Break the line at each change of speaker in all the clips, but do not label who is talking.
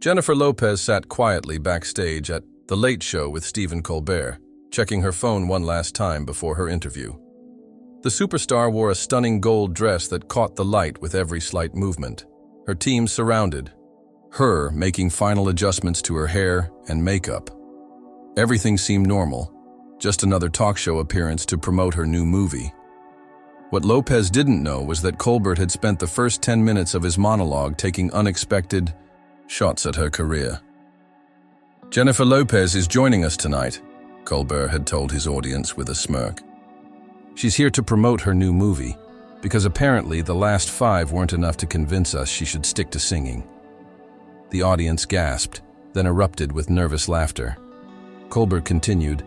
Jennifer Lopez sat quietly backstage at The Late Show with Stephen Colbert, checking her phone one last time before her interview. The superstar wore a stunning gold dress that caught the light with every slight movement. Her team surrounded, her making final adjustments to her hair and makeup. Everything seemed normal, just another talk show appearance to promote her new movie. What Lopez didn't know was that Colbert had spent the first 10 minutes of his monologue taking unexpected shots at her career. "Jennifer Lopez is joining us tonight," Colbert had told his audience with a smirk. "She's here to promote her new movie, because apparently the last 5 weren't enough to convince us she should stick to singing." The audience gasped, then erupted with nervous laughter. Colbert continued,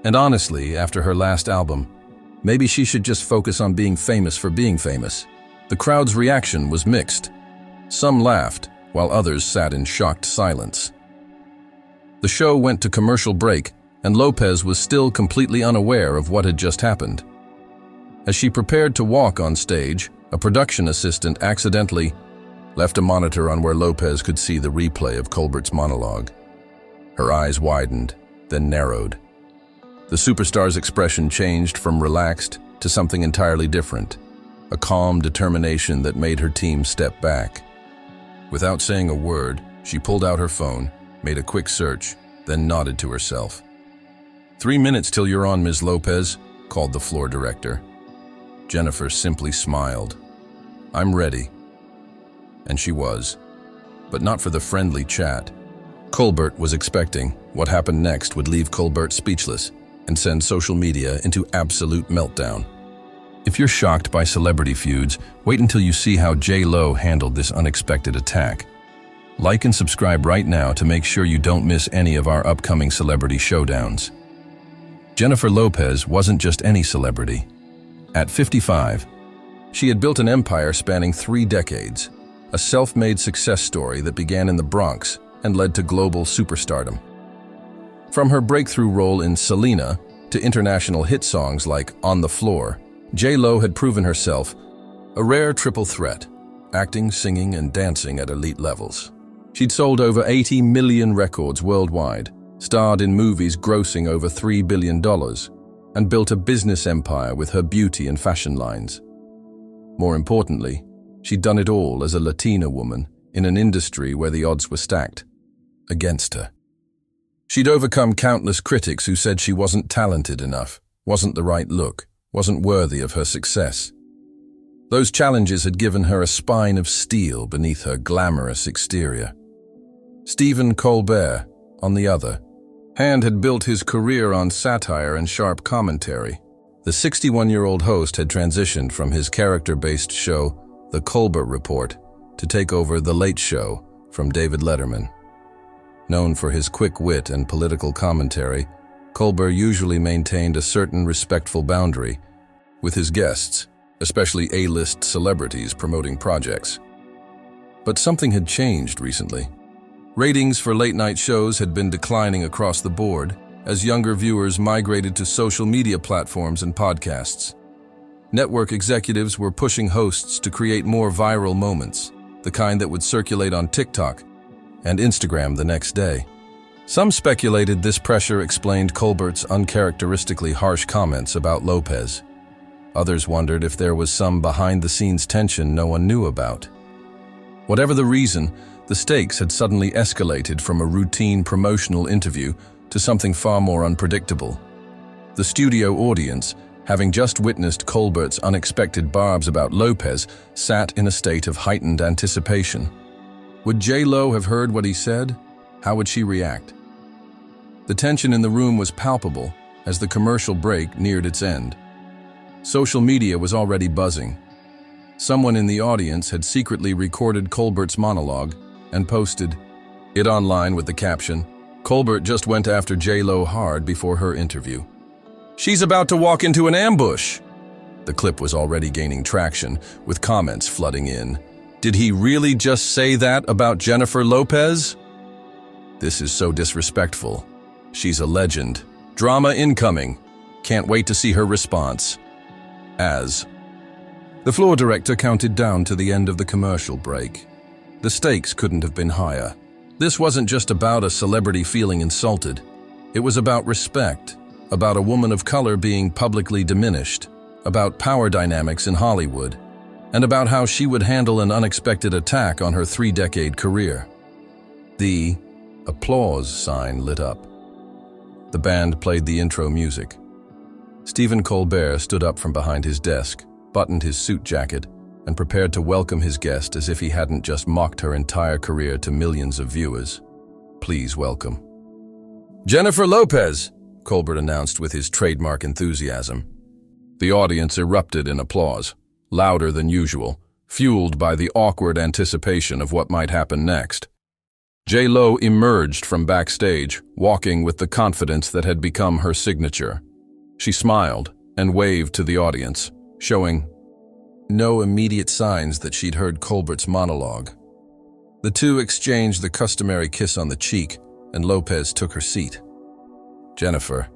"And honestly, after her last album, maybe she should just focus on being famous for being famous." The crowd's reaction was mixed. Some laughed, while others sat in shocked silence. The show went to commercial break, and Lopez was still completely unaware of what had just happened. As she prepared to walk on stage, a production assistant accidentally left a monitor on where Lopez could see the replay of Colbert's monologue. Her eyes widened, then narrowed. The superstar's expression changed from relaxed to something entirely different, a calm determination that made her team step back. Without saying a word, she pulled out her phone, made a quick search, then nodded to herself. "3 minutes till you're on, Ms. Lopez," called the floor director. Jennifer simply smiled. "I'm ready." And she was, but not for the friendly chat. Colbert was expecting what happened next would leave Colbert speechless and send social media into absolute meltdown. If you're shocked by celebrity feuds, wait until you see how J.Lo handled this unexpected attack. Like and subscribe right now to make sure you don't miss any of our upcoming celebrity showdowns. Jennifer Lopez wasn't just any celebrity. At 55, she had built an empire spanning 3 decades, a self-made success story that began in the Bronx and led to global superstardom. From her breakthrough role in Selena to international hit songs like On the Floor, J.Lo had proven herself a rare triple threat, acting, singing, and dancing at elite levels. She'd sold over 80 million records worldwide, starred in movies grossing over $3 billion, and built a business empire with her beauty and fashion lines. More importantly, she'd done it all as a Latina woman in an industry where the odds were stacked against her. She'd overcome countless critics who said she wasn't talented enough, wasn't the right look, wasn't worthy of her success. Those challenges had given her a spine of steel beneath her glamorous exterior. Stephen Colbert, on the other hand, had built his career on satire and sharp commentary. The 61-year-old host had transitioned from his character-based show, The Colbert Report, to take over The Late Show from David Letterman. Known for his quick wit and political commentary, Colbert usually maintained a certain respectful boundary with his guests, especially A-list celebrities promoting projects. But something had changed recently. Ratings for late-night shows had been declining across the board as younger viewers migrated to social media platforms and podcasts. Network executives were pushing hosts to create more viral moments, the kind that would circulate on TikTok and Instagram the next day. Some speculated this pressure explained Colbert's uncharacteristically harsh comments about Lopez. Others wondered if there was some behind-the-scenes tension no one knew about. Whatever the reason, the stakes had suddenly escalated from a routine promotional interview to something far more unpredictable. The studio audience, having just witnessed Colbert's unexpected barbs about Lopez, sat in a state of heightened anticipation. Would J.Lo have heard what he said? How would she react? The tension in the room was palpable as the commercial break neared its end. Social media was already buzzing. Someone in the audience had secretly recorded Colbert's monologue and posted it online with the caption, "Colbert just went after J.Lo hard before her interview. She's about to walk into an ambush." The clip was already gaining traction, with comments flooding in. "Did he really just say that about Jennifer Lopez? This is so disrespectful. She's a legend. Drama incoming. Can't wait to see her response." As the floor director counted down to the end of the commercial break. The stakes couldn't have been higher. This wasn't just about a celebrity feeling insulted. It was about respect, about a woman of color being publicly diminished, about power dynamics in Hollywood, and about how she would handle an unexpected attack on her 3-decade career. The applause sign lit up. The band played the intro music. Stephen Colbert stood up from behind his desk, buttoned his suit jacket, and prepared to welcome his guest as if he hadn't just mocked her entire career to millions of viewers. Please welcome. Jennifer Lopez, Colbert announced with his trademark enthusiasm. The audience erupted in applause, louder than usual, fueled by the awkward anticipation of what might happen next. J.Lo emerged from backstage, walking with the confidence that had become her signature. She smiled and waved to the audience, showing no immediate signs that she'd heard Colbert's monologue. The two exchanged the customary kiss on the cheek, and Lopez took her seat. Jennifer,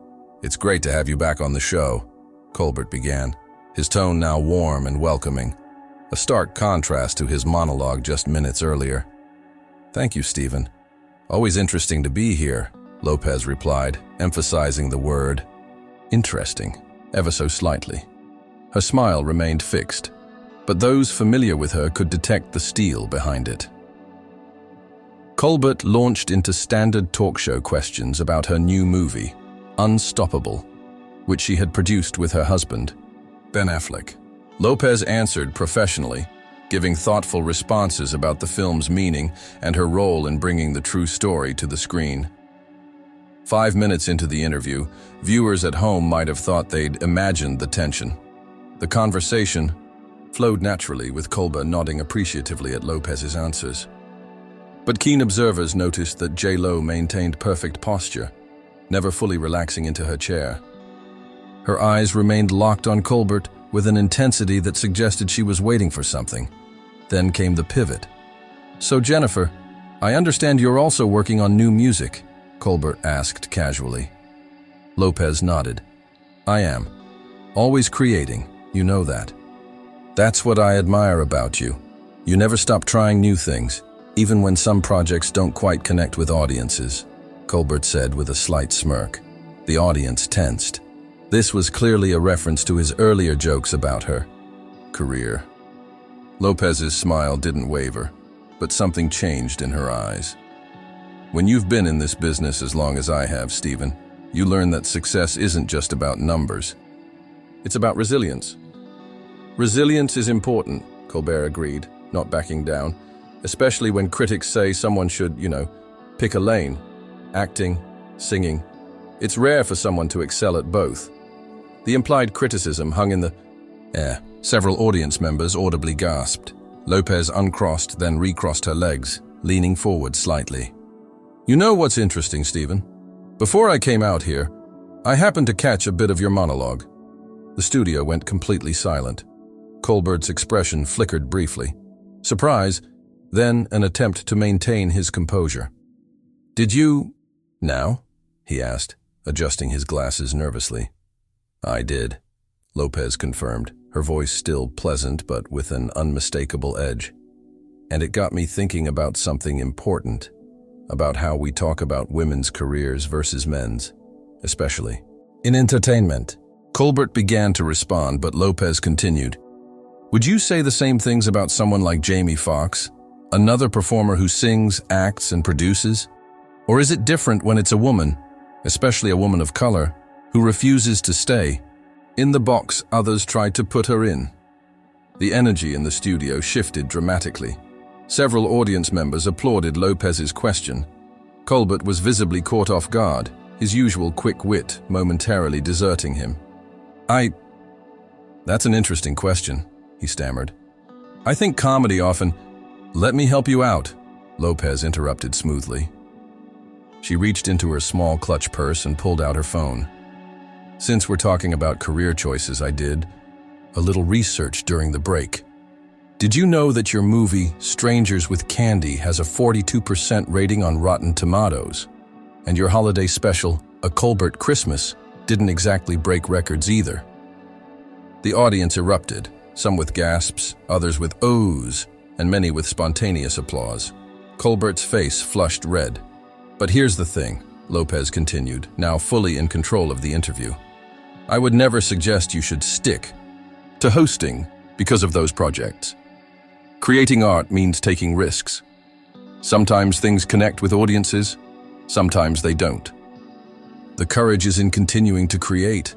it's great to have you back on the show, Colbert began, his tone now warm and welcoming, a stark contrast to his monologue just minutes earlier. Thank you, Stephen. Always interesting to be here, Lopez replied, emphasizing the word interesting, ever so slightly. Her smile remained fixed, but those familiar with her could detect the steel behind it. Colbert launched into standard talk show questions about her new movie, Unstoppable, which she had produced with her husband, Ben Affleck. Lopez answered professionally, giving thoughtful responses about the film's meaning and her role in bringing the true story to the screen. 5 minutes into the interview, viewers at home might have thought they'd imagined the tension. The conversation flowed naturally, with Colbert nodding appreciatively at Lopez's answers. But keen observers noticed that J.Lo maintained perfect posture, never fully relaxing into her chair. Her eyes remained locked on Colbert with an intensity that suggested she was waiting for something. Then came the pivot. So Jennifer, I understand you're also working on new music, Colbert asked casually. Lopez nodded. I am. Always creating, you know that. That's what I admire about you. You never stop trying new things, even when some projects don't quite connect with audiences, Colbert said with a slight smirk. The audience tensed. This was clearly a reference to his earlier jokes about her career. Lopez's smile didn't waver, but something changed in her eyes. When you've been in this business as long as I have, Stephen, you learn that success isn't just about numbers. It's about resilience. Resilience is important, Colbert agreed, not backing down, especially when critics say someone should, pick a lane. Acting, singing. It's rare for someone to excel at both. The implied criticism hung in the air. Several audience members audibly gasped. Lopez uncrossed, then recrossed her legs, leaning forward slightly. You know what's interesting, Stephen? Before I came out here, I happened to catch a bit of your monologue. The studio went completely silent. Colbert's expression flickered briefly. Surprise, then an attempt to maintain his composure. Did you... now? He asked, adjusting his glasses nervously. I did, Lopez confirmed, her voice still pleasant but with an unmistakable edge. And it got me thinking about something important, about how we talk about women's careers versus men's, especially in entertainment. Colbert began to respond, but Lopez continued. Would you say the same things about someone like Jamie Foxx, another performer who sings, acts, and produces? Or is it different when it's a woman, especially a woman of color, who refuses to stay in the box others tried to put her in? The energy in the studio shifted dramatically. Several audience members applauded Lopez's question. Colbert was visibly caught off guard, his usual quick wit momentarily deserting him. That's an interesting question, he stammered. I think comedy often... Let me help you out, Lopez interrupted smoothly. She reached into her small clutch purse and pulled out her phone. Since we're talking about career choices, I did a little research during the break. Did you know that your movie, Strangers with Candy, has a 42% rating on Rotten Tomatoes? And your holiday special, A Colbert Christmas, didn't exactly break records either. The audience erupted, some with gasps, others with ohs, and many with spontaneous applause. Colbert's face flushed red. "But here's the thing," Lopez continued, now fully in control of the interview. "I would never suggest you should stick to hosting because of those projects. Creating art means taking risks. Sometimes things connect with audiences, sometimes they don't. The courage is in continuing to create."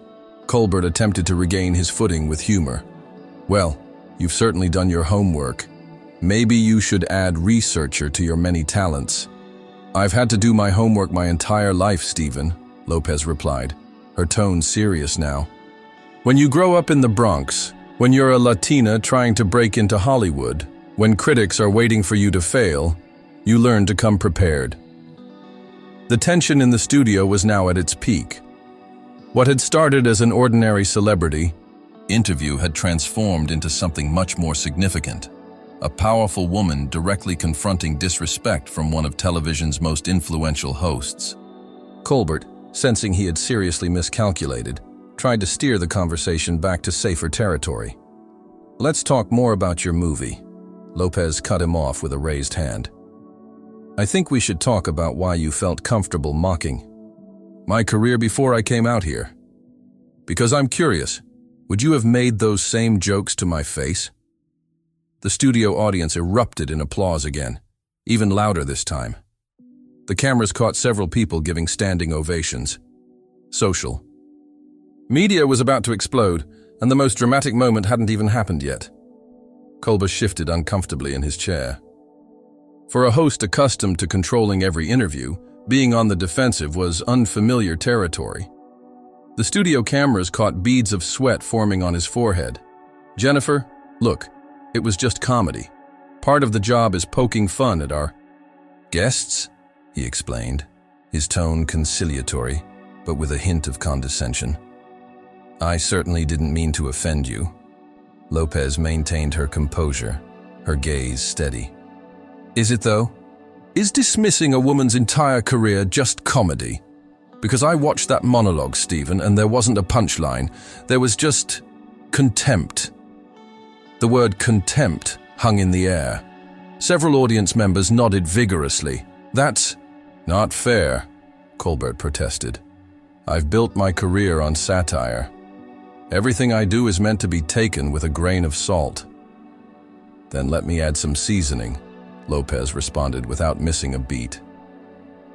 Colbert attempted to regain his footing with humor. "Well, you've certainly done your homework. Maybe you should add researcher to your many talents." "I've had to do my homework my entire life, Stephen," Lopez replied, her tone serious now. "When you grow up in the Bronx, when you're a Latina trying to break into Hollywood, when critics are waiting for you to fail, you learn to come prepared." The tension in the studio was now at its peak. What had started as an ordinary celebrity interview had transformed into something much more significant. A powerful woman directly confronting disrespect from one of television's most influential hosts. Colbert, sensing he had seriously miscalculated, tried to steer the conversation back to safer territory. "Let's talk more about your movie." Lopez cut him off with a raised hand. "I think we should talk about why you felt comfortable mocking my career before I came out here. Because I'm curious, would you have made those same jokes to my face?" The studio audience erupted in applause again, even louder this time. The cameras caught several people giving standing ovations. Social. Media was about to explode, and the most dramatic moment hadn't even happened yet. Colbert shifted uncomfortably in his chair. For a host accustomed to controlling every interview, being on the defensive was unfamiliar territory. The studio cameras caught beads of sweat forming on his forehead. "Jennifer, look, it was just comedy. Part of the job is poking fun at our guests," he explained, his tone conciliatory, but with a hint of condescension. "I certainly didn't mean to offend you." Lopez maintained her composure, her gaze steady. "Is it though? Is dismissing a woman's entire career just comedy? Because I watched that monologue, Stephen, and there wasn't a punchline. There was just contempt." The word contempt hung in the air. Several audience members nodded vigorously. "That's not fair," Colbert protested. "I've built my career on satire. Everything I do is meant to be taken with a grain of salt." "Then let me add some seasoning," Lopez responded without missing a beat.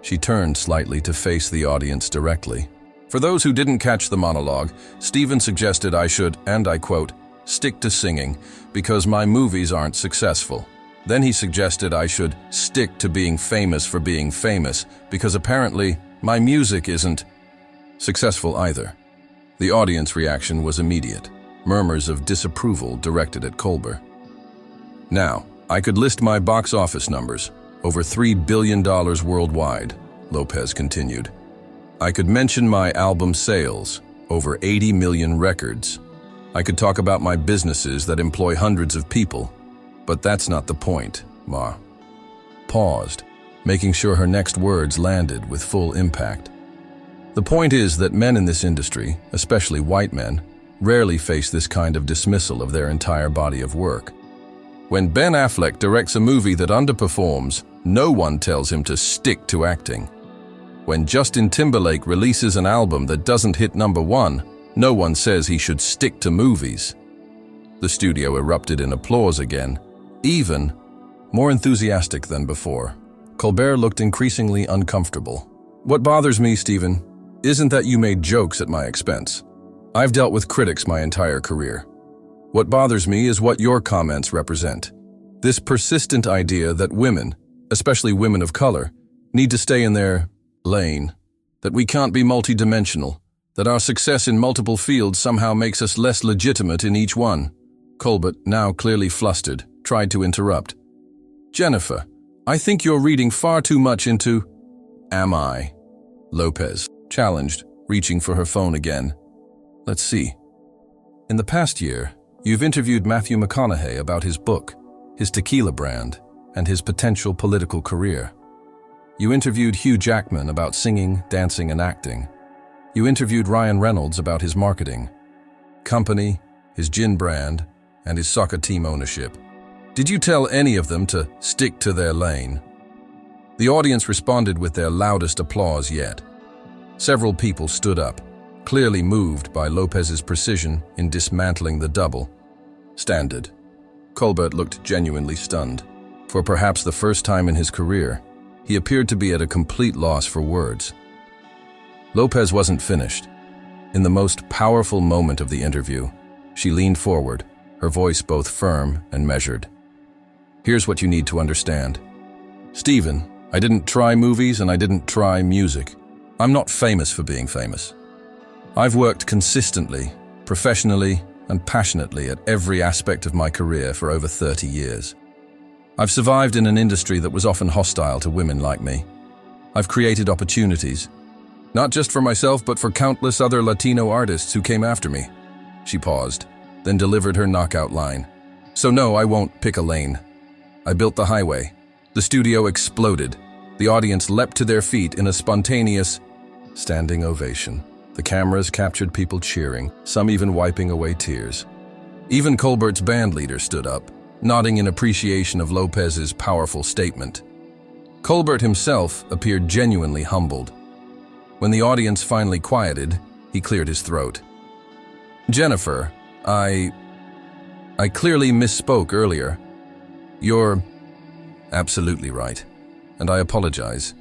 She turned slightly to face the audience directly. "For those who didn't catch the monologue, Stephen suggested I should, and I quote, stick to singing because my movies aren't successful. Then he suggested I should stick to being famous for being famous because apparently my music isn't successful either." The audience reaction was immediate, murmurs of disapproval directed at Colbert. "Now, I could list my box office numbers, over $3 billion worldwide," Lopez continued. "I could mention my album sales, over 80 million records. I could talk about my businesses that employ hundreds of people, but that's not the point." Ma paused, making sure her next words landed with full impact. "The point is that men in this industry, especially white men, rarely face this kind of dismissal of their entire body of work. When Ben Affleck directs a movie that underperforms, no one tells him to stick to acting. When Justin Timberlake releases an album that doesn't hit #1, no one says he should stick to movies." The studio erupted in applause again, even more enthusiastic than before. Colbert looked increasingly uncomfortable. "What bothers me, Stephen, isn't that you made jokes at my expense. I've dealt with critics my entire career. What bothers me is what your comments represent. This persistent idea that women, especially women of color, need to stay in their lane, that we can't be multidimensional, that our success in multiple fields somehow makes us less legitimate in each one." Colbert, now clearly flustered, tried to interrupt. "Jennifer, I think you're reading far too much into—" "Am I?" Lopez challenged, reaching for her phone again. "Let's see. In the past year, you've interviewed Matthew McConaughey about his book, his tequila brand, and his potential political career. You interviewed Hugh Jackman about singing, dancing, and acting. You interviewed Ryan Reynolds about his marketing, company, his gin brand, and his soccer team ownership. Did you tell any of them to stick to their lane?" The audience responded with their loudest applause yet. Several people stood up, clearly moved by Lopez's precision in dismantling the double standard. Colbert looked genuinely stunned. For perhaps the first time in his career, he appeared to be at a complete loss for words. Lopez wasn't finished. In the most powerful moment of the interview, she leaned forward, her voice both firm and measured. Here's what you need to understand. Stephen, I didn't try movies and I didn't try music. I'm not famous for being famous. I've worked consistently, professionally, and passionately at every aspect of my career for over 30 years. I've survived in an industry that was often hostile to women like me. I've created opportunities, not just for myself but for countless other Latino artists who came after me. She paused, then delivered her knockout line. So no, I won't pick a lane. I built the highway. The studio exploded. The audience leapt to their feet in a spontaneous, standing ovation. The cameras captured people cheering, some even wiping away tears. Even Colbert's band leader stood up, nodding in appreciation of Lopez's powerful statement. Colbert himself appeared genuinely humbled. When the audience finally quieted, he cleared his throat. Jennifer, I clearly misspoke earlier. You're absolutely right, and I apologize.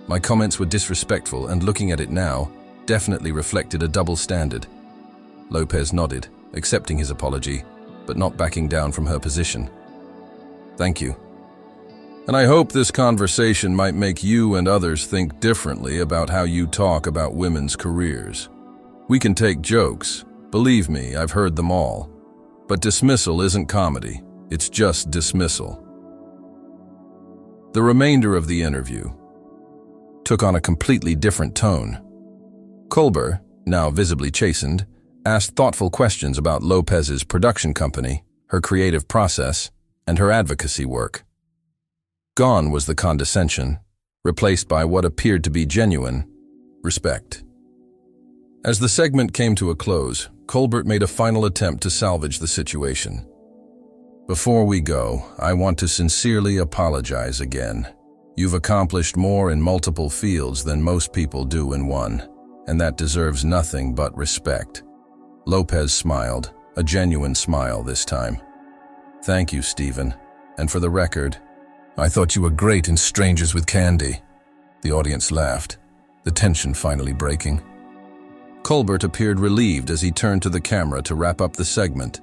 My comments were disrespectful, and looking at it now, definitely reflected a double standard. Lopez nodded, accepting his apology, but not backing down from her position. Thank you. And I hope this conversation might make you and others think differently about how you talk about women's careers. We can take jokes. Believe me, I've heard them all. But dismissal isn't comedy. It's just dismissal. The remainder of the interview took on a completely different tone. Colbert, now visibly chastened, asked thoughtful questions about Lopez's production company, her creative process, and her advocacy work. Gone was the condescension, replaced by what appeared to be genuine respect. As the segment came to a close, Colbert made a final attempt to salvage the situation. Before we go, I want to sincerely apologize again. You've accomplished more in multiple fields than most people do in one, and that deserves nothing but respect. Lopez smiled, a genuine smile this time. Thank you, Stephen. And for the record, I thought you were great in Strangers with Candy. The audience laughed, the tension finally breaking. Colbert appeared relieved as he turned to the camera to wrap up the segment.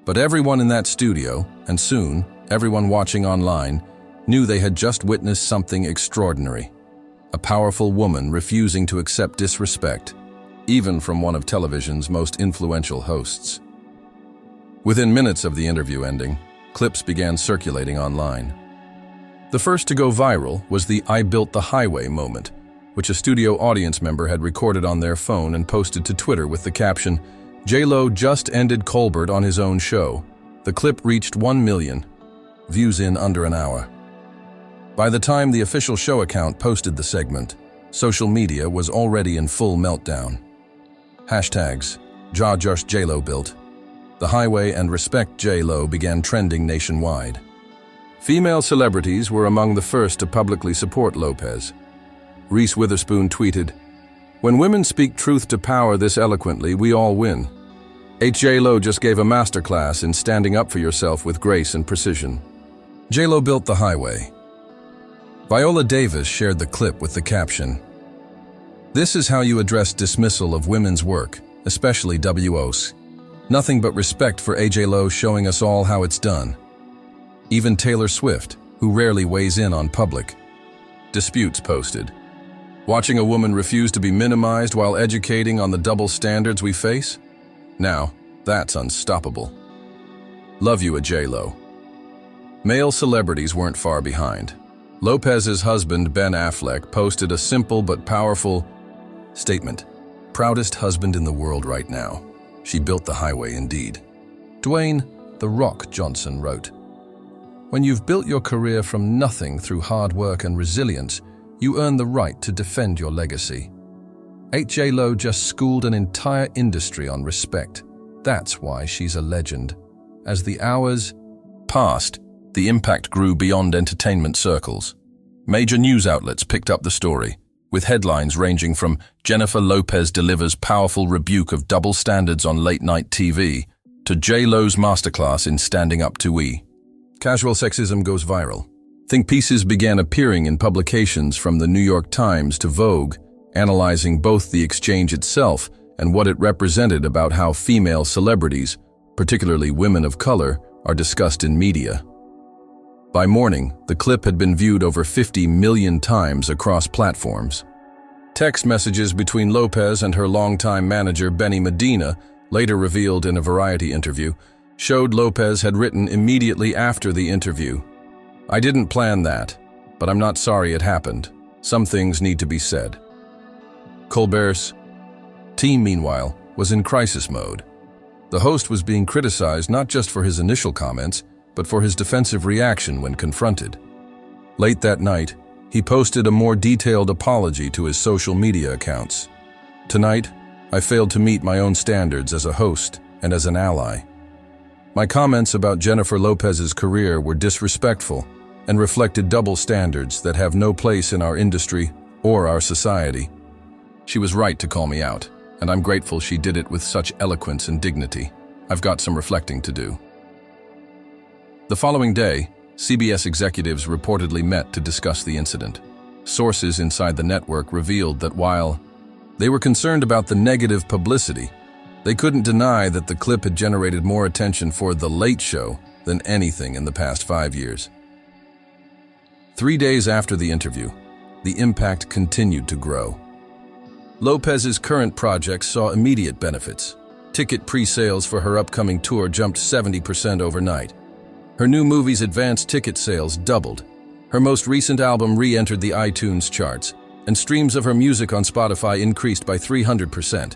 But everyone in that studio, and soon everyone watching online, knew they had just witnessed something extraordinary. A powerful woman refusing to accept disrespect, even from one of television's most influential hosts. Within minutes of the interview ending, clips began circulating online. The first to go viral was the "I built the highway" moment, which a studio audience member had recorded on their phone and posted to Twitter with the caption, "J.Lo just ended Colbert on his own show. The clip reached 1 million views in under an hour." By the time the official show account posted the segment, social media was already in full meltdown. Hashtags, Just J.Lo built, the highway and respect J.Lo began trending nationwide. Female celebrities were among the first to publicly support Lopez. Reese Witherspoon tweeted, "When women speak truth to power this eloquently, we all win. J.Lo just gave a masterclass in standing up for yourself with grace and precision." J.Lo built the highway. Viola Davis shared the clip with the caption, "This is how you address dismissal of women's work, especially WOs. Nothing but respect for J.Lo showing us all how it's done." Even Taylor Swift, who rarely weighs in on public disputes, posted, "Watching a woman refuse to be minimized while educating on the double standards we face? Now, that's unstoppable. Love you, J.Lo." Male celebrities weren't far behind. Lopez's husband, Ben Affleck, posted a simple but powerful statement. "Proudest husband in the world right now. She built the highway indeed." Dwayne "The Rock" Johnson wrote, "When you've built your career from nothing through hard work and resilience, you earn the right to defend your legacy. J.Lo just schooled an entire industry on respect. That's why she's a legend." As the hours passed, the impact grew beyond entertainment circles. Major news outlets picked up the story, with headlines ranging from Jennifer Lopez delivers powerful rebuke of double standards on late-night TV to J.Lo's masterclass in standing up to E. Casual sexism goes viral. Think pieces began appearing in publications from the New York Times to Vogue, analyzing both the exchange itself and what it represented about how female celebrities, particularly women of color, are discussed in media. By morning, the clip had been viewed over 50 million times across platforms. Text messages between Lopez and her longtime manager Benny Medina, later revealed in a Variety interview, showed Lopez had written immediately after the interview, "I didn't plan that, but I'm not sorry it happened. Some things need to be said." Colbert's team, meanwhile, was in crisis mode. The host was being criticized not just for his initial comments, but for his defensive reaction when confronted. Late that night, he posted a more detailed apology to his social media accounts. "Tonight, I failed to meet my own standards as a host and as an ally. My comments about Jennifer Lopez's career were disrespectful and reflected double standards that have no place in our industry or our society. She was right to call me out, and I'm grateful she did it with such eloquence and dignity. I've got some reflecting to do." The following day, CBS executives reportedly met to discuss the incident. Sources inside the network revealed that while they were concerned about the negative publicity, they couldn't deny that the clip had generated more attention for The Late Show than anything in the past 5 years. 3 days after the interview, the impact continued to grow. Lopez's current projects saw immediate benefits. Ticket pre-sales for her upcoming tour jumped 70% overnight. Her new movie's advanced ticket sales doubled. Her most recent album re-entered the iTunes charts, and streams of her music on Spotify increased by 300%.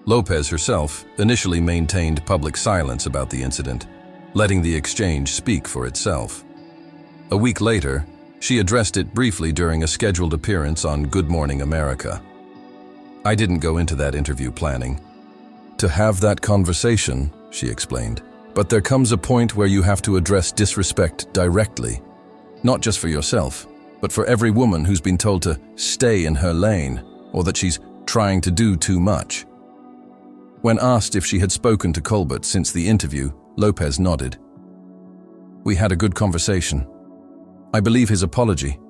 Lopez herself initially maintained public silence about the incident, letting the exchange speak for itself. A week later, she addressed it briefly during a scheduled appearance on Good Morning America. "I didn't go into that interview planning to have that conversation," she explained. "But there comes a point where you have to address disrespect directly, not just for yourself, but for every woman who's been told to stay in her lane or that she's trying to do too much." When asked if she had spoken to Colbert since the interview, Lopez nodded. "We had a good conversation. I believe his apology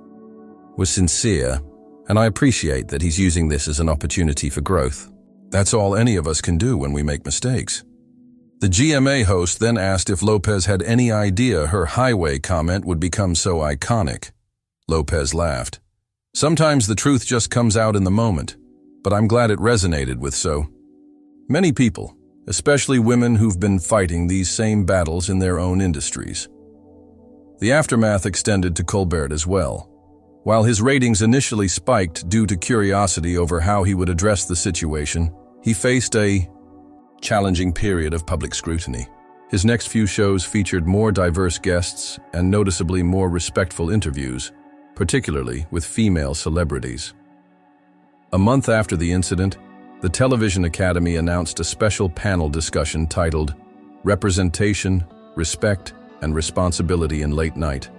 was sincere, and I appreciate that he's using this as an opportunity for growth. That's all any of us can do when we make mistakes." The GMA host then asked if Lopez had any idea her highway comment would become so iconic. Lopez laughed. "Sometimes the truth just comes out in the moment, but I'm glad it resonated with so many people, especially women who've been fighting these same battles in their own industries." The aftermath extended to Colbert as well. While his ratings initially spiked due to curiosity over how he would address the situation, he faced a challenging period of public scrutiny. His next few shows featured more diverse guests and noticeably more respectful interviews, particularly with female celebrities. A month after the incident, the Television Academy announced a special panel discussion titled "Representation, Respect, and Responsibility in Late Night,"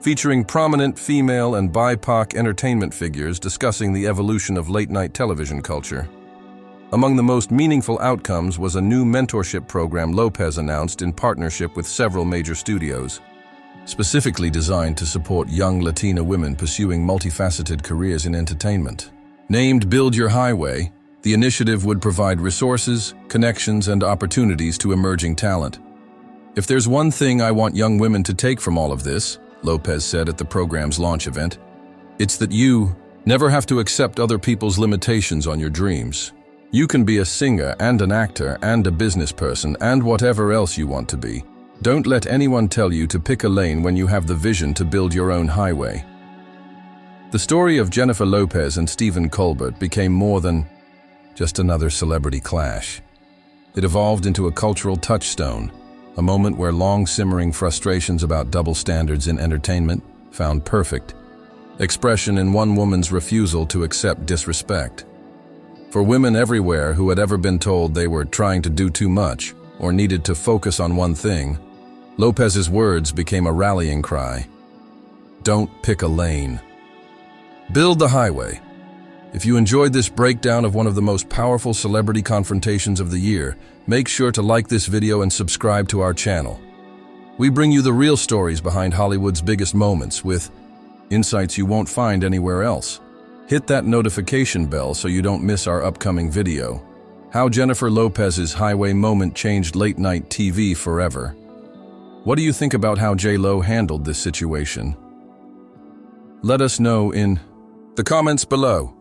featuring prominent female and BIPOC entertainment figures discussing the evolution of late-night television culture. Among the most meaningful outcomes was a new mentorship program Lopez announced in partnership with several major studios, specifically designed to support young Latina women pursuing multifaceted careers in entertainment. Named Build Your Highway, the initiative would provide resources, connections, and opportunities to emerging talent. "If there's one thing I want young women to take from all of this," Lopez said at the program's launch event, "it's that you never have to accept other people's limitations on your dreams. You can be a singer and an actor and a business person and whatever else you want to be. Don't let anyone tell you to pick a lane when you have the vision to build your own highway." The story of Jennifer Lopez and Stephen Colbert became more than just another celebrity clash. It evolved into a cultural touchstone, a moment where long-simmering frustrations about double standards in entertainment found perfect expression in one woman's refusal to accept disrespect. For women everywhere who had ever been told they were trying to do too much or needed to focus on one thing, Lopez's words became a rallying cry. Don't pick a lane. Build the highway. If you enjoyed this breakdown of one of the most powerful celebrity confrontations of the year, make sure to like this video and subscribe to our channel. We bring you the real stories behind Hollywood's biggest moments with insights you won't find anywhere else. Hit that notification bell so you don't miss our upcoming video. How Jennifer Lopez's highway moment changed late-night TV forever. What do you think about how J.Lo handled this situation? Let us know in the comments below.